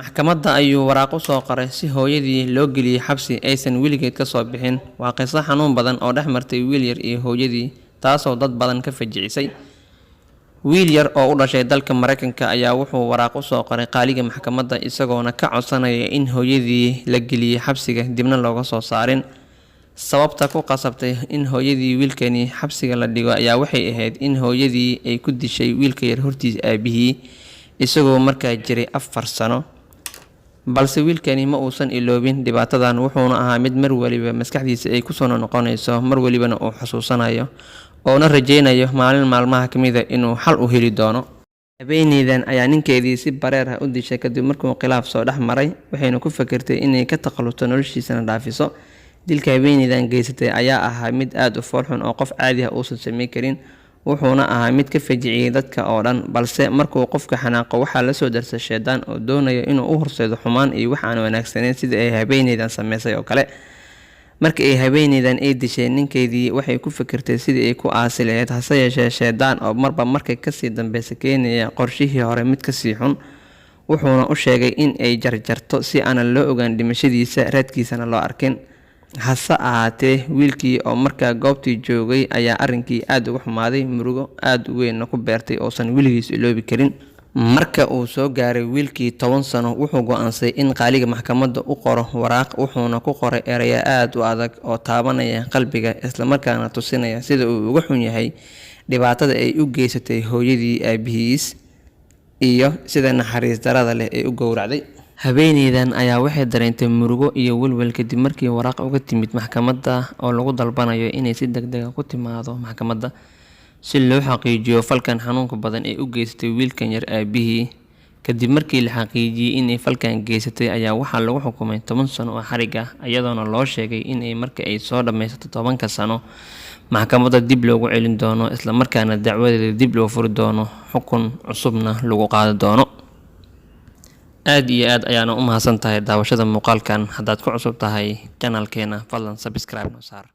maxkamadda ayuu waraaq u soo qoray si hooyadii loo geliyay xabsi aysan weligeed ka soo bixin. Waa qiso xanuun badan oo dhex martay wiil yar iyo hooyadii, taasoo dad badan ka fajicisay. Wiil yar oo u dhashay dalka Mareykanka ayaa wuxuu waraaq u soo qoray qaaliga maxkamadda isagoona ka codsanaya in hooyadii la geliyay xabsiga dibna looga soo saarin. Sababta ku qasabtay in hooyadii wiilkani xabsiga la dhigo ayaa waxay ahayd in hooyadii ay ku dishay wiilka yar hortiis aabihii isagoo markaa jiray 4 sano. balse wiilkani ma uusan iloobin dhibaatadan, wuxuuna ahaa mid mar waliba maskaxdiisa ay ku soo noqonayso, mar walibana uu xasuusanayo oo na rajaynayo maalin maalmaha kamid ah inuu xal u heli doono. Habeenaydan ayaa ninkeedii si bareer ah u dishay kadib markuu khilaaf soo dhex maray, waxayna ku fakirtay inay ka takhalusto noloshiisana dhaafiso. Dilka habeenaydan geysatay ayaa ahaa mid aad u foolxun oo qof caadi ah uusan sameyn karin, wuxuuna ahaa mid ka fajiciyay dadka oo dhan. Balse markuu qofka xanaaqo waxaa la soo darsay shaydaan oo doonaya inuu u horseedo xumaan iyo wax aan wanaagsaneyn sida ay habeenaydan sameysay oo kale. Markii ay habeenaydan ay dishay ninkeedii, waxay ku fikirtay sidii ay ku aasi lahayd, hase yeeshee shaydaan oo marba markay kasii dambaysa keenaya qorshihii hore mid kasii xun, wuxuuna u sheegay in ay jarjarto si aanan loo ogaan dhimashadiisa, raadkiisana loo arkin. Hase ahaatee wiilkii oo markaa goobtii joogay ayaa arrinkii aad uga xumaaday, murugo aad u weynna ku beertay oosan weligiis iloobi karin. Marka uu soo gaaray wiilkii 10 sano, wuxuu go'aansaday in qaaliga maxkamadda u qoro waraaq, wuxuuna ku qoray erayo aad u adag oo taabanaya qalbiga, isla markaana tusinaya sida uu uga xun yahay dhibaatada ay u geysatay hooyadii aabihiis iyo sida naxariis darrada leh ay u gowracday. Habeenaydan ayaa waxay dareentay murugo iyo welwel kadib markii waraaq uga timid maxkamadda oo lagu dalbanayo inay si degdeg ah ku timaado maxkamadda si loo xaqiijiyo falkan xanuunka badan ee u geysatay wiilkan yar aabihii. Kadib markii la xaqiijiyay inay falkan geysatay ayaa waxaa lagu xukumay 10 sano oo xarig ah, iyadoona loo sheegay in marka ay soo dhammaysato 10 sano maxkamadda dib loogu celin doono, isla markaana dacwadeeda dib loo furi doono, xukun cusubna lagu qaadi doono. aad iyo aad ayaana u mahadsantahay daawashada muuqaalkan. Haddaad ku cusub tahay channelkeena fadlan subscribe noo saar.